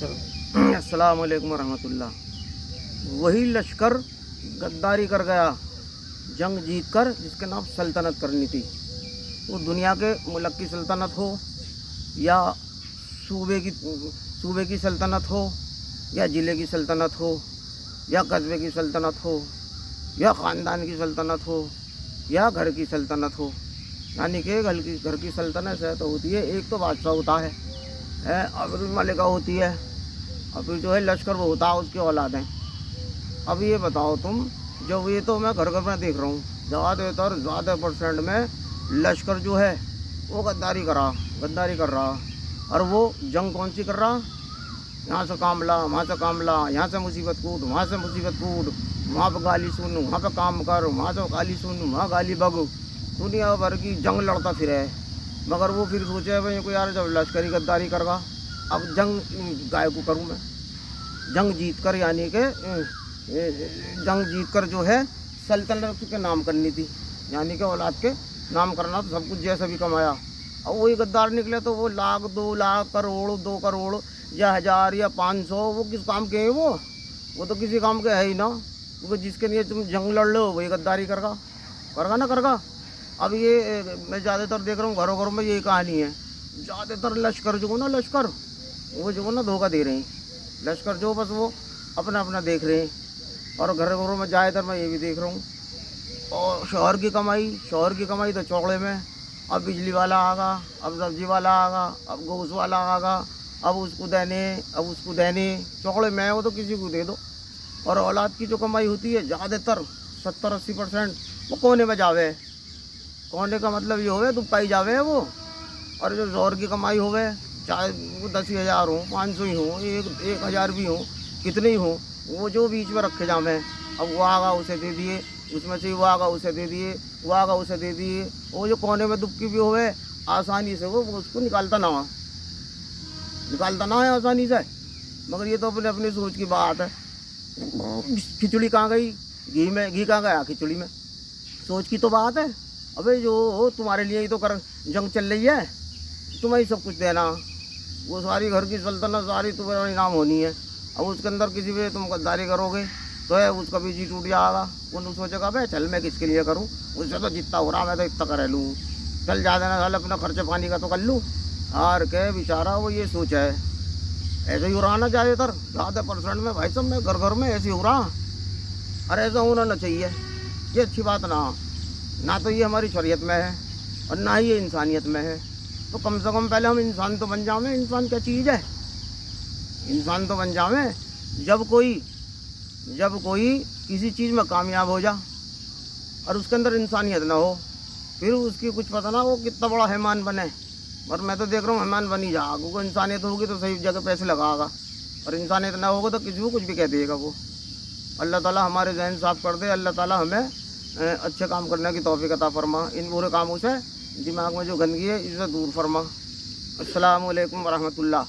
चलो अस्सलाम वालेकुम रहमतुल्लाह। वही लश्कर गद्दारी कर गया, जंग जीत कर, जिसके नाम सल्तनत करनी थी। वो दुनिया के मुल्क की सल्तनत हो या सूबे की सल्तनत हो या ज़िले की सल्तनत हो या कस्बे की सल्तनत हो या ख़ानदान की सल्तनत हो या घर की सल्तनत हो, यानी कि घर की सल्तनत है तो होती है, एक तो बादशाह होता है, और मलिका होती है, और फिर जो है लश्कर वो होता है उसके औलादें। अब ये बताओ तुम, जब ये तो मैं घर घर में देख रहा हूँ, ज़्यादा परसेंट में लश्कर जो है वो गद्दारी कर रहा। और वो जंग कौन सी कर रहा, यहाँ से काम ला, वहाँ से काम ला, यहाँ से मुसीबत कूद, वहाँ से मुसीबत कूद, वहाँ पर गाली सुन, वहाँ पर काम कर, वहाँ से गाली सुन, वहाँ गाली बग, दुनिया भर की जंग लड़ता फिरे। मगर वो फिर सोचे भाई को यार, जब लश्करी गद्दारी करगा, अब जंग गाय को करूँ मैं, जंग जीत कर, यानी कि जंग जीत कर जो है सल्तनत के नाम करनी थी, यानी कि औलाद के नाम करना, तो सब कुछ जैसा भी कमाया। अब वही गद्दार निकले तो वो लाख 2 लाख करोड़ 2 करोड़ या 1000 या 500, वो किस काम के हैं? वो तो किसी काम के है ही ना, क्योंकि जिसके लिए तुम जंग लड़ लो वही गद्दारी करगा। अब ये मैं ज़्यादातर देख रहा हूँ घरों घरों में यही कहानी है। ज़्यादातर लश्कर जो ना, वो जो ना धोखा दे रहे हैं। लश्कर जो बस वो अपना देख रहे हैं, और घरों में ज़्यादातर मैं ये भी देख रहा हूँ। और शहर की कमाई तो चौड़े में, अब बिजली वाला आगा, अब सब्जी वाला आगा, अब गोश्त वाला आगा, अब उसको देने चौड़े में, वो तो किसी को दे दो। और औलाद की जो कमाई होती है ज़्यादातर 70-80% वो कोने में जावे। कोने का मतलब ये होवे तुम पाई जावे है वो। और जो जोर की कमाई होवे, चाहे वो 10,000 हो, 500 ही हो, 1,000 भी हो, कितने ही हो, वो जो बीच में रखे जावे। अब वो आगा उसे दे दिए, उसमें से वो आगा उसे दे दिए, वो आगा उसे दे दिए। वो जो कोने में दुबकी भी होवे, आसानी से वो उसको निकालता ना है आसानी से। मगर ये तो अपनी सोच की बात है। खिचड़ी कहाँ गई, घी कहाँ गया खिचड़ी में? सोच की तो बात है। अबे जो तुम्हारे लिए ही तो जंग चल रही है, तुम्हें ही सब कुछ देना, वो सारी घर की सल्तनत सारी तुम्हारा इनाम होनी है। अब उसके अंदर किसी भी तुम गद्दारी करोगे तो है उसका भी जी टूट जाएगा। वो सोचेगा भाई चल मैं किसके लिए करूँ, उससे तो जितना हो रहा मैं तो इतना कर लूँ, चल जा देना, साल अपना खर्चे पानी का तो कर लूँ। और क्या बेचारा वो ये सोच है। ऐसे ही हो रहा ना ज़्यादा परसेंट में भाई साहब, मैं घर में ऐसे ही हो रहा। अरे ऐसा होना ना चाहिए, ये अच्छी बात ना तो ये हमारी शरीयत में है और ना ही ये इंसानियत में है। तो कम से कम पहले हम इंसान तो बन जावें। इंसान क्या चीज़ है? इंसान तो बन जावें जब कोई किसी चीज़ में कामयाब हो जा और उसके अंदर इंसानियत ना हो, फिर उसकी कुछ पता ना वो कितना बड़ा मेहमान बने। और मैं तो देख रहा हूँ मेहमान बनी जा, क्योंकि इंसानियत होगी तो सही जगह पैसे लगाएगा, और इंसानियत ना होगा तो किसी को कुछ भी कह देगा वो। अल्लाह ताला हमारे जहन साफ़ कर दे। अल्लाह ताला हमें अच्छे काम करने की तौफीक अता फरमा। इन बुरे कामों से दिमाग में जो गंदगी है इसे दूर फरमा। अस्सलामु अलैकुम वरहमतुल्लाह।